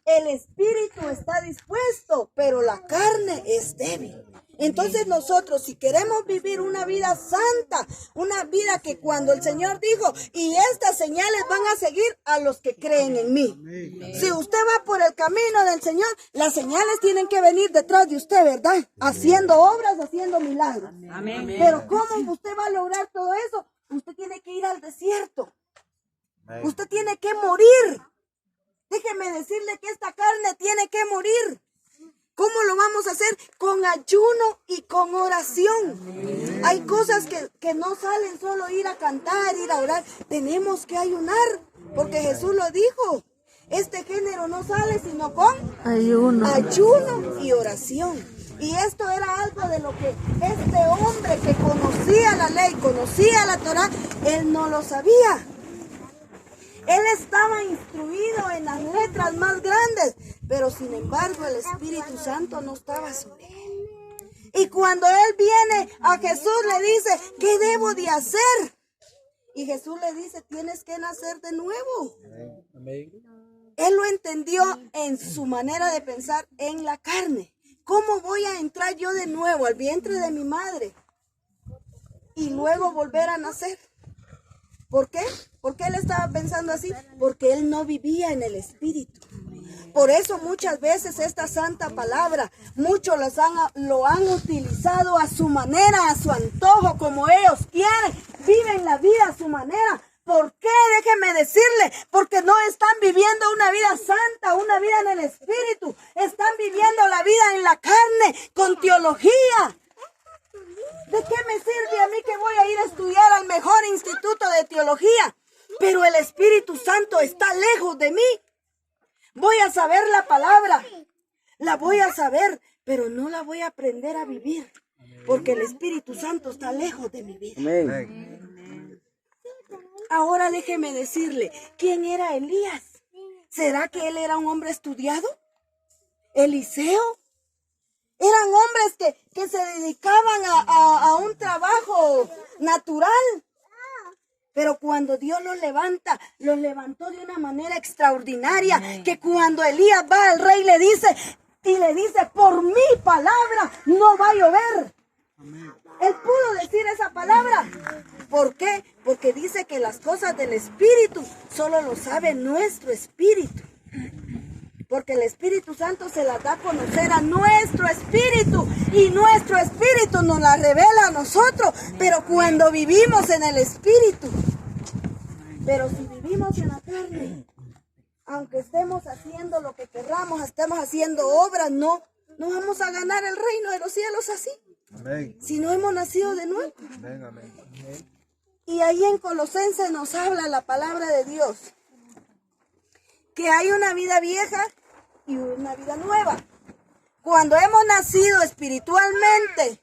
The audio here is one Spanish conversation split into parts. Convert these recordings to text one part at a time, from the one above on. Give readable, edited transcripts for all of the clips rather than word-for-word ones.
El espíritu está dispuesto, pero la carne es débil. Entonces nosotros, si queremos vivir una vida santa, una vida que cuando el Señor dijo, y estas señales van a seguir a los que creen en mí. Si usted va por el camino del Señor, las señales tienen que venir detrás de usted, ¿verdad? Haciendo obras, haciendo milagros. Pero ¿cómo usted va a lograr todo eso? Usted tiene que ir al desierto. Usted tiene que morir. Déjeme decirle que esta carne tiene que morir. ¿Cómo lo vamos a hacer? Con ayuno y con oración. Hay cosas que no salen solo ir a cantar, ir a orar. Tenemos que ayunar, porque Jesús lo dijo. Este género no sale sino con ayuno y oración. Y esto era algo de lo que este hombre que conocía la ley, conocía la Torá, él no lo sabía. Él estaba instruido en las letras más grandes, pero sin embargo el Espíritu Santo no estaba sobre él. Y cuando él viene a Jesús le dice, ¿qué debo de hacer? Y Jesús le dice, tienes que nacer de nuevo. Él lo entendió en su manera de pensar en la carne. ¿Cómo voy a entrar yo de nuevo al vientre de mi madre y luego volver a nacer? ¿Por qué? ¿Por qué él estaba pensando así? Porque él no vivía en el Espíritu. Por eso muchas veces esta santa palabra, muchos lo han utilizado a su manera, a su antojo, como ellos quieren. Viven la vida a su manera. ¿Por qué? Déjeme decirle, porque no están viviendo una vida santa, una vida en el Espíritu. Están viviendo la vida en la carne, con teología. ¿De qué me sirve a mí que voy a ir a estudiar al mejor instituto de teología? Pero el Espíritu Santo está lejos de mí. Voy a saber la palabra, la voy a saber, pero no la voy a aprender a vivir, porque el Espíritu Santo está lejos de mi vida. Amén. Ahora déjeme decirle, ¿quién era Elías? ¿Será que él era un hombre estudiado? ¿Eliseo? Eran hombres que se dedicaban a un trabajo natural. Pero cuando Dios los levantó de una manera extraordinaria. Amén. Que cuando Elías va al rey le dice, por mi palabra no va a llover. Amén. Él pudo decir esa palabra. ¿Por qué? Porque dice que las cosas del Espíritu solo lo sabe nuestro espíritu. Porque el Espíritu Santo se las da a conocer a nuestro espíritu y nuestro espíritu nos la revela a nosotros. Pero cuando vivimos en el Espíritu, pero si vivimos en la carne, aunque estemos haciendo lo que querramos, estemos haciendo obras, no vamos a ganar el reino de los cielos así. Amén. Si no hemos nacido de nuevo. Amén, amén. Y ahí en Colosenses nos habla la palabra de Dios. Que hay una vida vieja y una vida nueva. Cuando hemos nacido espiritualmente,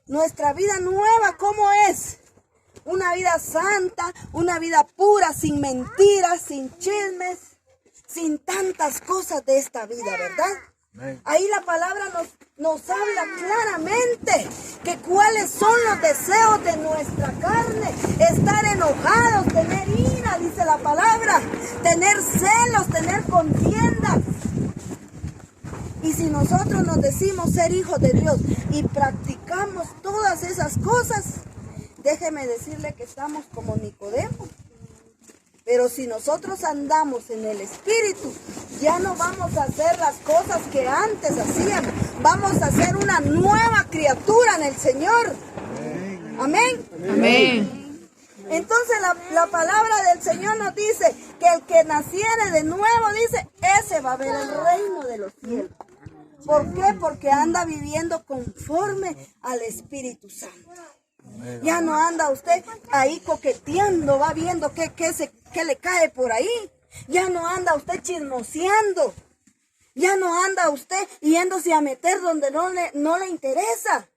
nuestra vida nueva, ¿cómo es? Una vida santa, una vida pura, sin mentiras, sin chismes, sin tantas cosas de esta vida, ¿verdad? Ahí la palabra nos habla claramente que cuáles son los deseos de nuestra carne. Estar enojados, tener ira, dice la palabra, tener celos, tener contiendas. Y si nosotros nos decimos ser hijos de Dios y practicamos todas esas cosas, déjeme decirle que estamos como Nicodemo. Pero si nosotros andamos en el Espíritu, ya no vamos a hacer las cosas que antes hacíamos. Vamos a ser una nueva criatura en el Señor. Amén. Amén. Entonces la palabra del Señor nos dice que el que naciere de nuevo, dice, ese va a ver el reino de los cielos. ¿Por qué? Porque anda viviendo conforme al Espíritu Santo. Ya no anda usted ahí coqueteando, va viendo qué le cae por ahí. Ya no anda usted chismoseando. Ya no anda usted yéndose a meter donde no le interesa,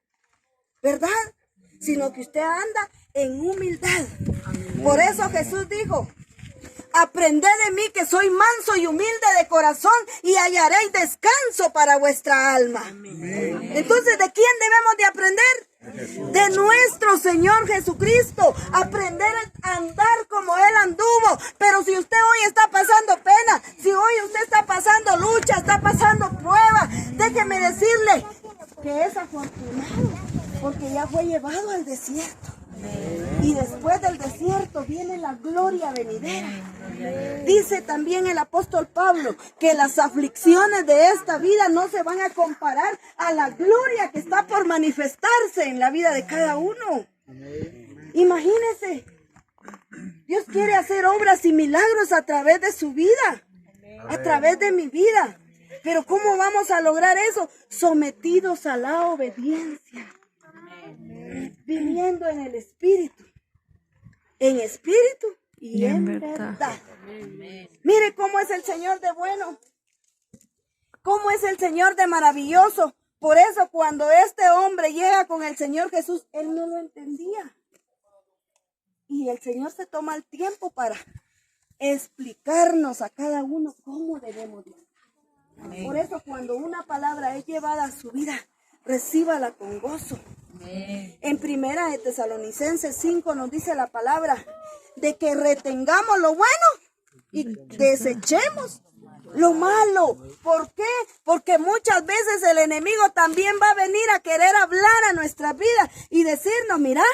¿verdad? Sino que usted anda en humildad. Por eso Jesús dijo, Aprended de mí que soy manso y humilde de corazón y hallaréis descanso para vuestra alma. Entonces, ¿de quién debemos de aprender? De nuestro Señor Jesucristo. Aprender a andar como Él anduvo. Pero si usted hoy está pasando pena, si hoy usted está pasando lucha, está pasando prueba, déjeme decirle que es afortunado, porque ya fue llevado al desierto. Y después del desierto viene la gloria venidera. Dice también el apóstol Pablo que las aflicciones de esta vida no se van a comparar a la gloria que está por manifestarse en la vida de cada uno. Imagínense, Dios quiere hacer obras y milagros a través de su vida, a través de mi vida. Pero ¿cómo vamos a lograr eso? Sometidos a la obediencia. Viviendo en el espíritu y en verdad. Mire cómo es el Señor de bueno, cómo es el Señor de maravilloso. Por eso cuando este hombre llega con el Señor Jesús, él no lo entendía. Y el Señor se toma el tiempo para explicarnos a cada uno cómo debemos vivir. Por eso cuando una palabra es llevada a su vida, recíbala con gozo. En Primera de Tesalonicenses 5 nos dice la palabra de que retengamos lo bueno y desechemos lo malo. ¿Por qué? Porque muchas veces el enemigo también va a venir a querer hablar a nuestra vida y decirnos, mira,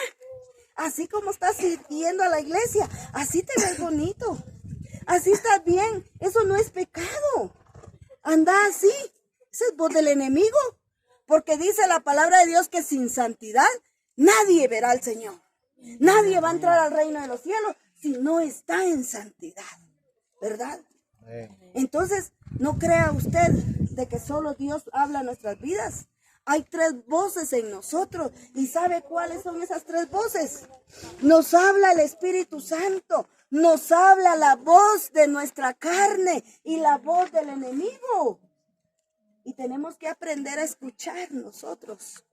así como estás yendo a la iglesia, así te ves bonito, así estás bien, eso no es pecado, anda así, esa es voz del enemigo. Porque dice la palabra de Dios que sin santidad nadie verá al Señor. Nadie va a entrar al reino de los cielos si no está en santidad. ¿Verdad? Entonces, no crea usted de que solo Dios habla en nuestras vidas. Hay 3 voces en nosotros. ¿Y sabe cuáles son esas 3 voces? Nos habla el Espíritu Santo. Nos habla la voz de nuestra carne y la voz del enemigo. Y tenemos que aprender a escuchar nosotros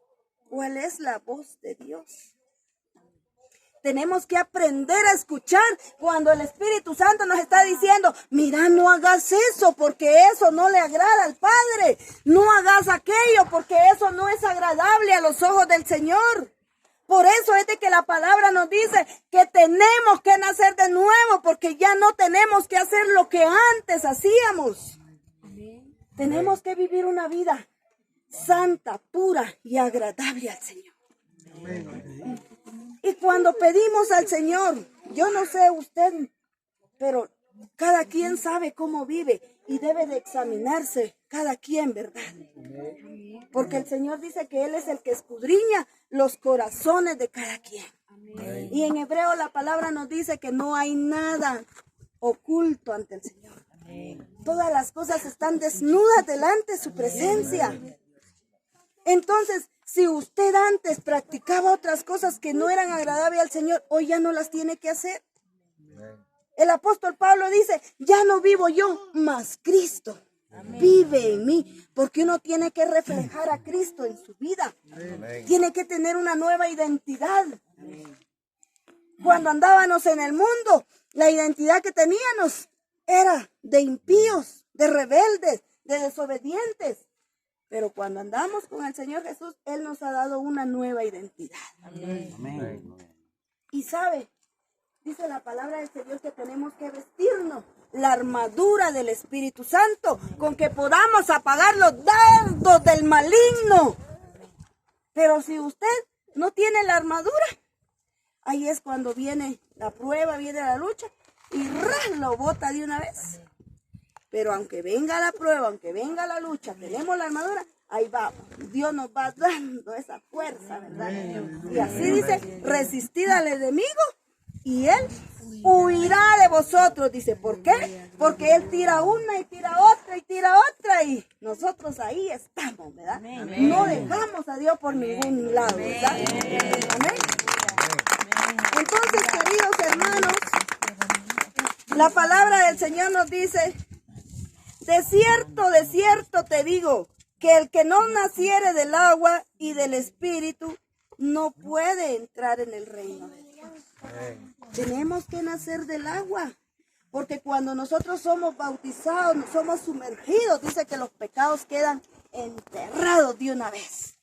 cuál es la voz de Dios. Tenemos que aprender a escuchar cuando el Espíritu Santo nos está diciendo, mira, no hagas eso porque eso no le agrada al Padre. No hagas aquello porque eso no es agradable a los ojos del Señor. Por eso es de que la palabra nos dice que tenemos que nacer de nuevo porque ya no tenemos que hacer lo que antes hacíamos. Tenemos que vivir una vida santa, pura y agradable al Señor. Y cuando pedimos al Señor, yo no sé usted, pero cada quien sabe cómo vive y debe de examinarse cada quien, ¿verdad? Porque el Señor dice que Él es el que escudriña los corazones de cada quien. Y en hebreo la palabra nos dice que no hay nada oculto ante el Señor. Todas las cosas están desnudas delante de su presencia. Entonces, si usted antes practicaba otras cosas que no eran agradables al Señor, hoy ya no las tiene que hacer. El apóstol Pablo dice, ya no vivo yo, mas Cristo vive en mí. Porque uno tiene que reflejar a Cristo en su vida. Tiene que tener una nueva identidad. Cuando andábamos en el mundo, la identidad que teníamos era de impíos, de rebeldes, de desobedientes. Pero cuando andamos con el Señor Jesús, Él nos ha dado una nueva identidad. Amén. Y sabe, dice la palabra del Señor que tenemos que vestirnos la armadura del Espíritu Santo con que podamos apagar los dardos del maligno. Pero si usted no tiene la armadura, ahí es cuando viene la prueba, viene la lucha y ¡ras! Lo bota de una vez. Pero aunque venga la prueba, aunque venga la lucha, tenemos la armadura, ahí vamos. Dios nos va dando esa fuerza, ¿verdad? Y así dice, resistid al enemigo y él huirá de vosotros. Dice, ¿por qué? Porque él tira una y tira otra y tira otra y nosotros ahí estamos, ¿verdad? No dejamos a Dios por ningún lado, ¿verdad? Amén. Entonces, queridos hermanos, la palabra del Señor nos dice, de cierto te digo, que el que no naciere del agua y del Espíritu no puede entrar en el reino de Dios. Tenemos que nacer del agua. Porque cuando nosotros somos bautizados, nos somos sumergidos, dice que los pecados quedan enterrados de una vez.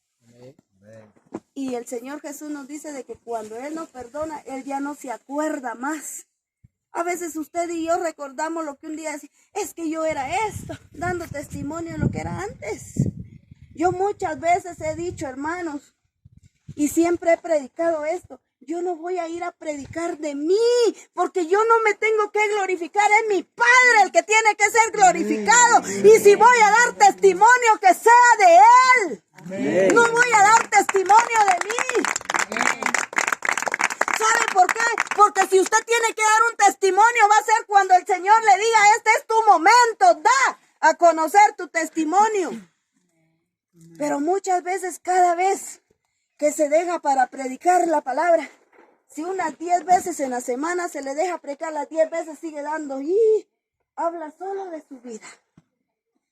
Y el Señor Jesús nos dice de que cuando Él nos perdona, Él ya no se acuerda más. A veces usted y yo recordamos lo que un día decía, es que yo era esto, dando testimonio de lo que era antes. Yo muchas veces he dicho, hermanos, y siempre he predicado esto, yo no voy a ir a predicar de mí, porque yo no me tengo que glorificar, es mi Padre el que tiene que ser glorificado. Y si voy a dar testimonio, que sea de Él. No voy a dar testimonio de mí. ¿Sabe por qué? Porque si usted tiene que dar un testimonio, va a ser cuando el Señor le diga, este es tu momento, da a conocer tu testimonio. Pero muchas veces, cada vez que se deja para predicar la palabra, si unas 10 veces en la semana se le deja predicar, las 10 veces sigue dando y habla solo de su vida.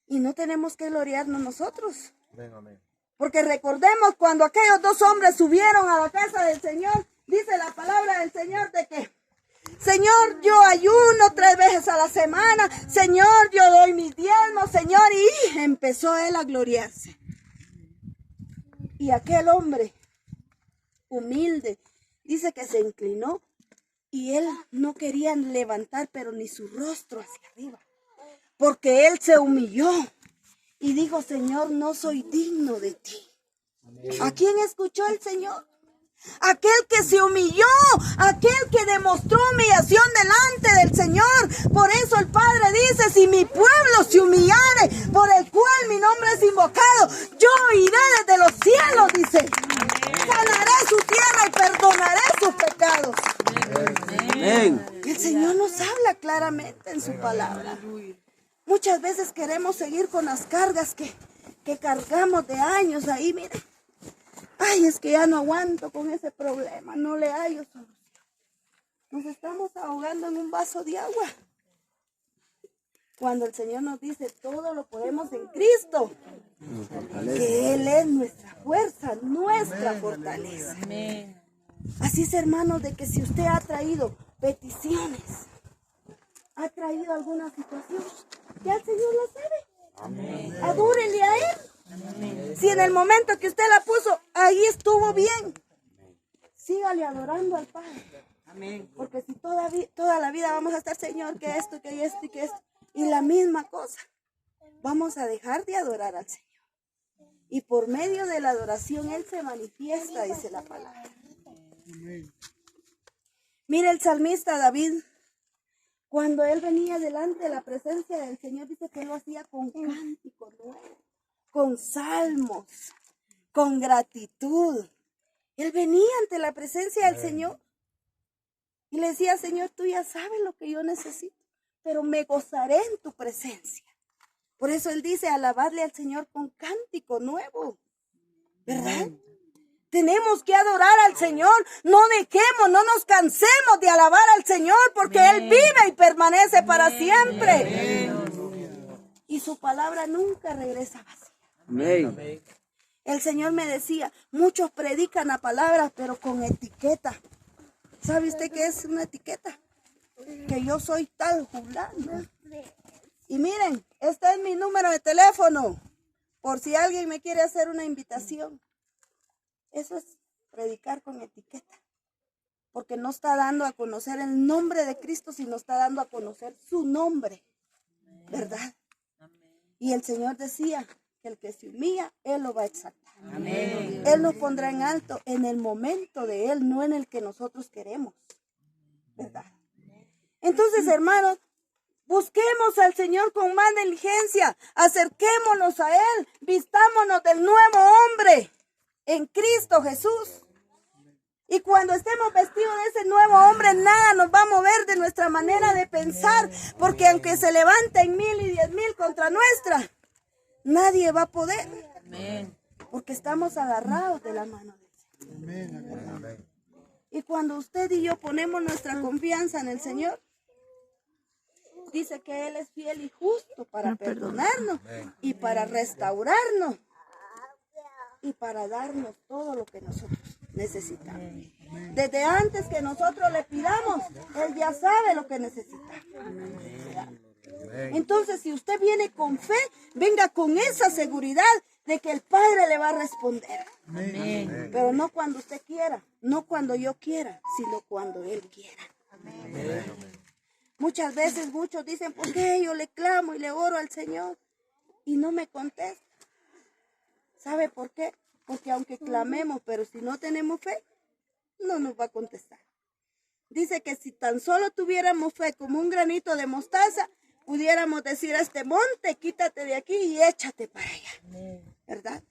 Y no tenemos que gloriarnos nosotros. Porque recordemos cuando aquellos 2 hombres subieron a la casa del Señor, dice la palabra del Señor de que, Señor, yo ayuno 3 veces a la semana, Señor, yo doy mis diezmos, Señor, y empezó él a gloriarse. Y aquel hombre humilde dice que se inclinó y él no quería levantar pero ni su rostro hacia arriba, porque él se humilló y dijo, Señor, no soy digno de ti. ¿A quién escuchó el Señor? Aquel que se humilló, aquel que demostró humillación delante del Señor. Por eso el Padre dice, si mi pueblo se humillare, por el cual mi nombre es invocado, yo iré desde los cielos, dice. Sanaré su tierra y perdonaré sus pecados. El Señor nos habla claramente en su palabra. Muchas veces queremos seguir con las cargas que cargamos de años ahí, miren. Ay, es que ya no aguanto con ese problema, no le hallo solución. Nos estamos ahogando en un vaso de agua. Cuando el Señor nos dice, todo lo podemos en Cristo, que Él es nuestra fuerza, nuestra fortaleza. Así es, hermanos, de que si usted ha traído peticiones, ha traído alguna situación, ya el Señor lo sabe. Adúrele a Él. Si en el momento que usted la puso, ahí estuvo bien, sígale adorando al Padre. Porque si toda la vida vamos a estar, Señor, que esto, que esto y que esto, y la misma cosa, vamos a dejar de adorar al Señor. Y por medio de la adoración Él se manifiesta, dice la palabra. Mire el salmista David, cuando él venía delante de la presencia del Señor, dice que él lo hacía con cántico nuevo, con salmos, con gratitud. Él venía ante la presencia del Señor y le decía, Señor, tú ya sabes lo que yo necesito, pero me gozaré en tu presencia. Por eso él dice, alabarle al Señor con cántico nuevo, ¿verdad? Tenemos que adorar al Señor, no dejemos, no nos cansemos de alabar al Señor, porque Él vive y permanece para siempre. Y su palabra nunca regresa vacía. El Señor me decía, muchos predican la palabra, pero con etiqueta. ¿Sabe usted qué es una etiqueta? Que yo soy tal fulano. Y miren, este es mi número de teléfono, por si alguien me quiere hacer una invitación. Eso es predicar con etiqueta, porque no está dando a conocer el nombre de Cristo, sino está dando a conocer su nombre, ¿verdad? Y el Señor decía que el que se humilla, Él lo va a exaltar. Amén. Él nos pondrá en alto en el momento de Él, no en el que nosotros queremos, ¿verdad? Entonces, hermanos, busquemos al Señor con más diligencia, acerquémonos a Él, vistámonos del nuevo hombre en Cristo Jesús. Y cuando estemos vestidos de ese nuevo hombre, nada nos va a mover de nuestra manera de pensar, porque aunque se levanten 1000 y 10,000 contra nuestra, nadie va a poder. Amén. Porque estamos agarrados de la mano del Señor. Amén. Y cuando usted y yo ponemos nuestra confianza en el Señor, dice que Él es fiel y justo para perdonarnos y para restaurarnos y para darnos todo lo que nosotros necesitamos. Desde antes que nosotros le pidamos, Él ya sabe lo que necesitamos. Entonces, si usted viene con fe, venga con esa seguridad de que el Padre le va a responder. Amén. Pero no cuando usted quiera, no cuando yo quiera, sino cuando Él quiera. Amén. Muchas veces muchos dicen, ¿por qué yo le clamo y le oro al Señor y no me contesta? ¿Sabe por qué? Porque aunque clamemos, pero si no tenemos fe, no nos va a contestar. Dice que si tan solo tuviéramos fe como un granito de mostaza, pudiéramos decir a este monte, quítate de aquí y échate para allá. ¿Verdad?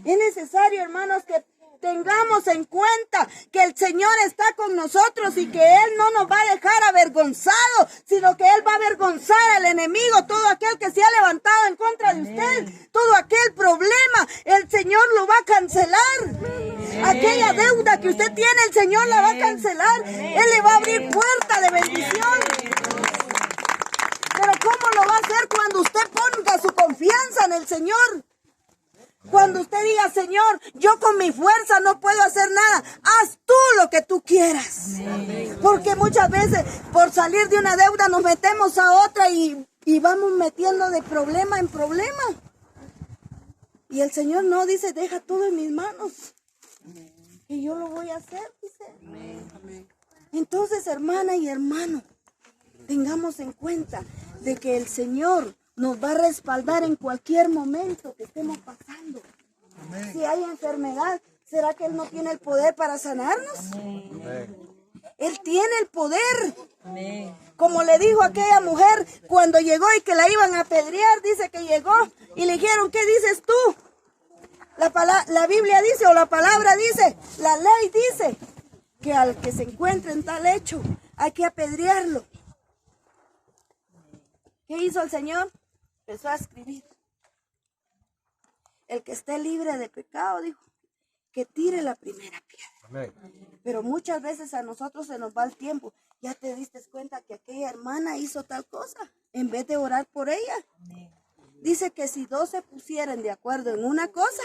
Es necesario, hermanos, que tengamos en cuenta que el Señor está con nosotros y que Él no nos va a dejar avergonzados, sino que Él va a avergonzar al enemigo, todo aquel que se ha levantado en contra de usted, todo aquel problema, el Señor lo va a cancelar. Aquella deuda que usted tiene, el Señor la va a cancelar. Él le va a abrir puerta de bendición. Pero ¿cómo lo va a hacer cuando usted ponga su confianza en el Señor? Cuando usted diga, Señor, yo con mi fuerza no puedo hacer nada, haz tú lo que tú quieras. Porque muchas veces por salir de una deuda nos metemos a otra y vamos metiendo de problema en problema. Y el Señor no dice, deja todo en mis manos, que yo lo voy a hacer, dice. Entonces, hermana y hermano, tengamos en cuenta de que el Señor nos va a respaldar en cualquier momento que estemos pasando. Amén. Si hay enfermedad, ¿será que Él no tiene el poder para sanarnos? Amén. Él tiene el poder. Amén. Como le dijo aquella mujer cuando llegó y que la iban a apedrear, dice que llegó y le dijeron, ¿qué dices tú? La Biblia dice, o la palabra dice, la ley dice, que al que se encuentre en tal hecho, hay que apedrearlo. ¿Qué hizo el Señor? Empezó a escribir. El que esté libre de pecado, dijo, que tire la primera piedra. Amén. Pero muchas veces a nosotros se nos va el tiempo. Ya te diste cuenta que aquella hermana hizo tal cosa, en vez de orar por ella. Amén. Dice que si dos se pusieran de acuerdo en una cosa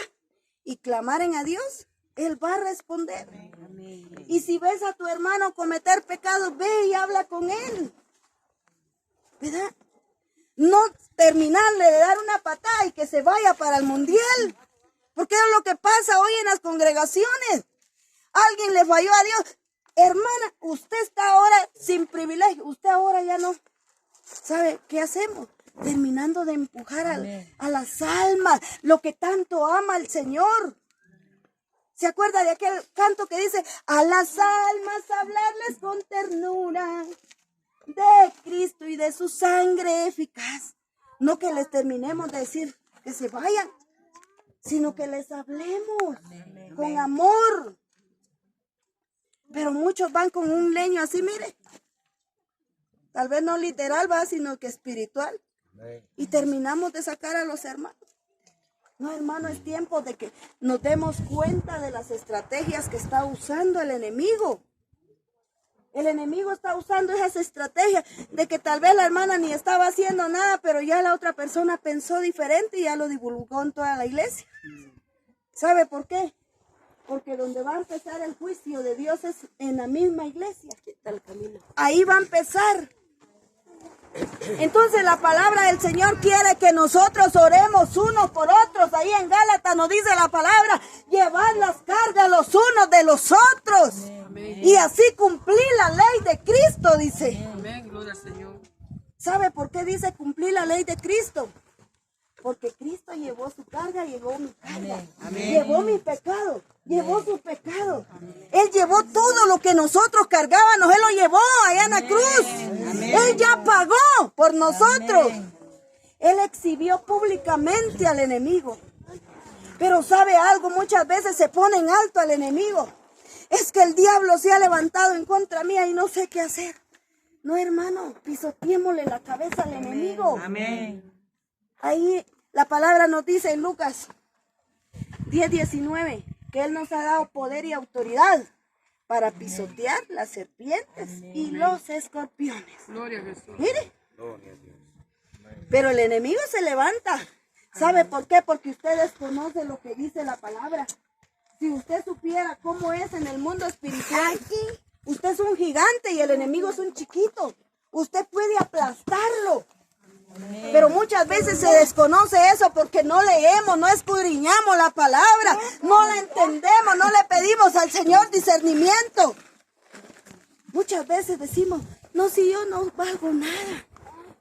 y clamaren a Dios, Él va a responder. Amén. Y si ves a tu hermano cometer pecados, ve y habla con él. ¿Verdad? No terminarle de dar una patada y que se vaya para el mundial. Porque es lo que pasa hoy en las congregaciones. Alguien le falló a Dios. Hermana, usted está ahora sin privilegio. Usted ahora ya no. ¿Sabe qué hacemos? Terminando de empujar a las almas, lo que tanto ama el Señor. ¿Se acuerda de aquel canto que dice, a las almas hablarles con ternura de Cristo y de su sangre eficaz? No que les terminemos de decir que se vayan, sino que les hablemos con amor. Pero muchos van con un leño así, mire. Tal vez no literal, va, sino que espiritual. Y terminamos de sacar a los hermanos. No, hermano, es tiempo de que nos demos cuenta de las estrategias que está usando el enemigo. El enemigo está usando esas estrategias de que tal vez la hermana ni estaba haciendo nada, pero ya la otra persona pensó diferente y ya lo divulgó en toda la iglesia. ¿Sabe por qué? Porque donde va a empezar el juicio de Dios es en la misma iglesia. Ahí va a empezar. Entonces la palabra del Señor quiere que nosotros oremos unos por otros. Ahí en Gálatas nos dice la palabra, llevad las cargas los unos de los otros. Amén. Y así cumplir la ley de Cristo, dice. Amén. Gloria al Señor. ¿Sabe por qué dice cumplir la ley de Cristo? Porque Cristo llevó su carga, llevó mi carga. Amén. Llevó mi pecado, llevó su pecado. Amén. Él llevó todo lo que nosotros cargábamos, Él lo llevó allá en la cruz. Amén. Él ya pagó por nosotros. Amén. Él exhibió públicamente al enemigo. Pero ¿sabe algo? Muchas veces se pone en alto al enemigo. Es que el diablo se ha levantado en contra mía y no sé qué hacer. No, hermano, pisoteémosle la cabeza al enemigo. Amén. Ahí la palabra nos dice en Lucas 10:19 que Él nos ha dado poder y autoridad para pisotear las serpientes y los escorpiones. Gloria a Jesús. Mire. Gloria a Dios. Pero el enemigo se levanta. ¿Sabe por qué? Porque usted desconoce lo que dice la palabra. Si usted supiera cómo es en el mundo espiritual, usted es un gigante y el enemigo es un chiquito. Usted puede aplastarlo. Pero muchas veces se desconoce eso porque no leemos, no escudriñamos la palabra, no la entendemos, no le pedimos al Señor discernimiento. Muchas veces decimos, no, si yo no valgo nada.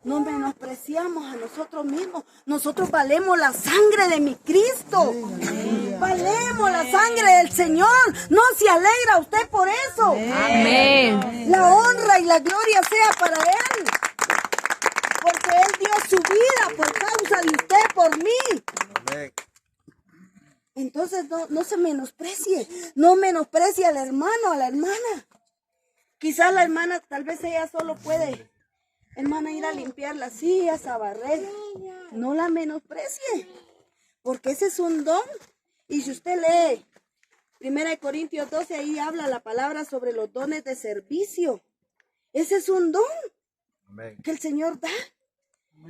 No menospreciamos a nosotros mismos. Nosotros valemos la sangre de mi Cristo. Valemos la sangre del Señor. No se alegra usted por eso. Amén. La honra y la gloria sea para Él. Porque Él dio su vida por causa de usted, por mí. Amén. Entonces no se menosprecie. No menosprecie al hermano, a la hermana. Quizás la hermana, tal vez ella solo puede, hermana, ir a limpiar las sillas, a barrer. No la menosprecie, porque ese es un don. Y si usted lee 1 Corintios 12, ahí habla la palabra sobre los dones de servicio. Ese es un don Amén. que el Señor da.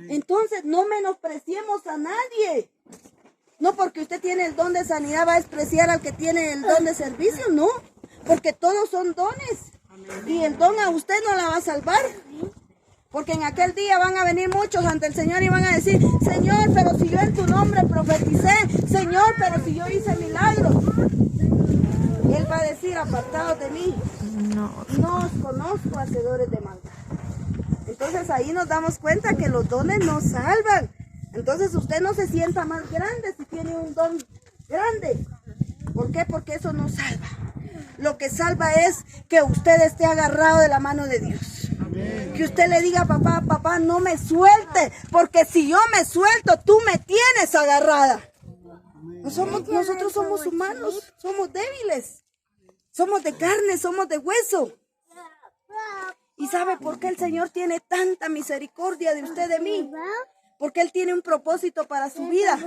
Entonces no menospreciemos a nadie. No porque usted tiene el don de sanidad va a despreciar al que tiene el don de servicio, no. Porque todos son dones. Y el don a usted no la va a salvar. Porque en aquel día van a venir muchos ante el Señor y van a decir, Señor, pero si yo en tu nombre profeticé, Señor, pero si yo hice milagros. Y Él va a decir, apartados de mí, no os conozco, hacedores de maldad. Entonces ahí nos damos cuenta que los dones nos salvan. Entonces usted no se sienta más grande si tiene un don grande. ¿Por qué? Porque eso no salva. Lo que salva es que usted esté agarrado de la mano de Dios. Amén. Que usted le diga, papá, no me suelte, porque si yo me suelto, tú me tienes agarrada. Nosotros somos humanos, somos débiles, somos de carne, somos de hueso. ¿Y sabe por qué el Señor tiene tanta misericordia de usted, de mí? Porque Él tiene un propósito para su vida.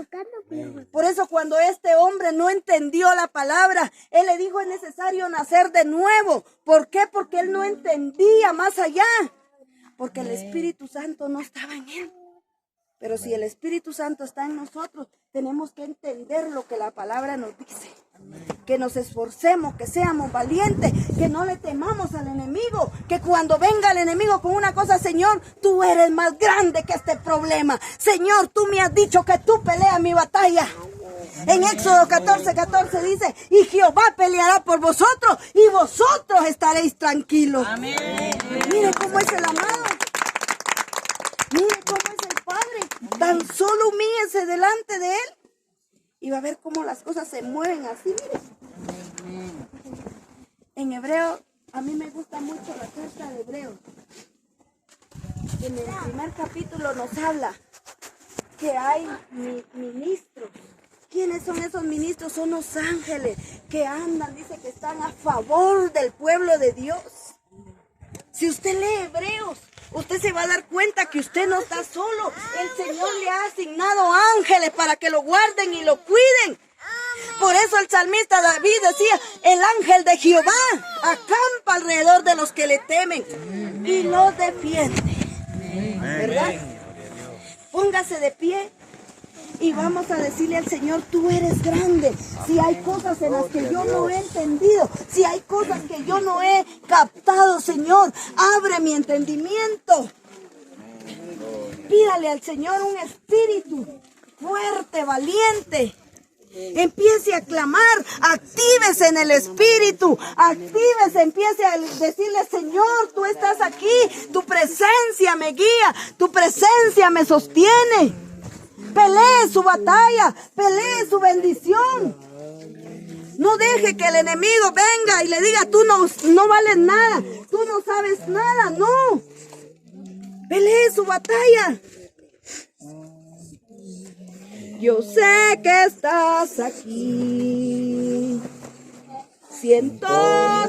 Por eso cuando este hombre no entendió la palabra, Él le dijo, es necesario nacer de nuevo. ¿Por qué? Porque él no entendía más allá. Porque el Espíritu Santo no estaba en él. Pero si el Espíritu Santo está en nosotros, tenemos que entender lo que la palabra nos dice. Que nos esforcemos, que seamos valientes, que no le temamos al enemigo, que cuando venga el enemigo con una cosa, Señor, tú eres más grande que este problema. Señor, tú me has dicho que tú peleas mi batalla. En Éxodo 14:14 dice, y Jehová peleará por vosotros y vosotros estaréis tranquilos. Amén. Mire cómo es el amado. Mire cómo es el Padre. Tan solo humíllese delante de Él y va a ver cómo las cosas se mueven así, mire. En Hebreo, a mí me gusta mucho la carta de Hebreo. En el primer capítulo nos habla que hay ministros. ¿Quiénes son esos ministros? Son los ángeles que andan, dice que están a favor del pueblo de Dios. Si usted lee Hebreos, usted se va a dar cuenta que usted no está solo. El Señor le ha asignado ángeles para que lo guarden y lo cuiden. Por eso el salmista David decía, el ángel de Jehová acampa alrededor de los que le temen y los defiende. ¿Verdad? Póngase de pie y vamos a decirle al Señor, tú eres grande. Si hay cosas en las que yo no he entendido, si hay cosas que yo no he captado, Señor, abre mi entendimiento. Pídale al Señor un espíritu fuerte, valiente. Empiece a clamar, actívese en el espíritu, actívese, empiece a decirle, Señor, tú estás aquí, tu presencia me guía, tu presencia me sostiene. Pelee su batalla, pelee su bendición. No deje que el enemigo venga y le diga, tú no vales nada, tú no sabes nada, no. Pelee su batalla. Yo sé que estás aquí, siento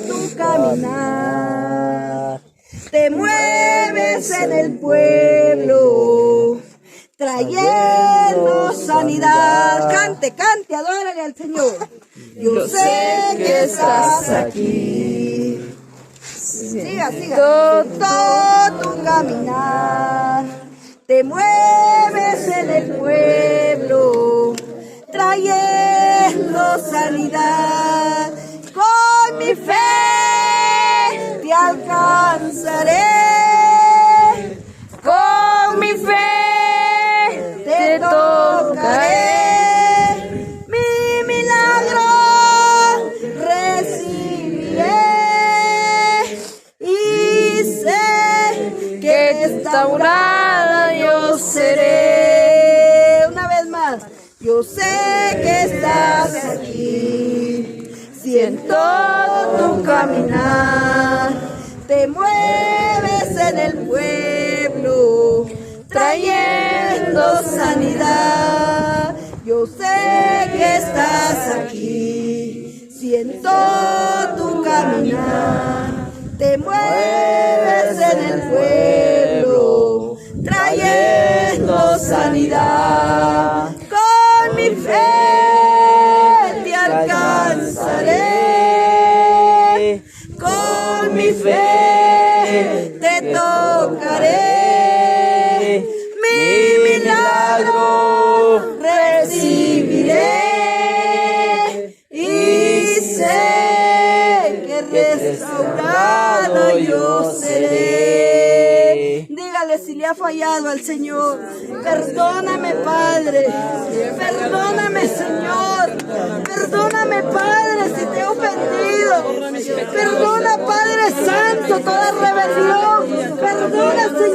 tu caminar, te mueves en el pueblo, trayendo sanidad. Cante, cante, adórale al Señor. Yo sé que estás aquí, siga, siga. Todo tu caminar, te mueves en el pueblo, trayendo sanidad. Yo sé que estás aquí, siento tu caminar, te mueves en el pueblo, trayendo sanidad. Yo sé que estás aquí, siento tu caminar, te mueves en el pueblo, trayendo sanidad. Con mi fe te alcanzaré, con mi fe te tocaré, mi milagro recibiré y sé que restaurado yo seré. Dígale si le ha fallado al Señor: perdóname, Padre, perdóname, Señor, perdóname, Padre, si te he ofendido, perdona, Padre Santo, toda rebelión, perdona, Señor.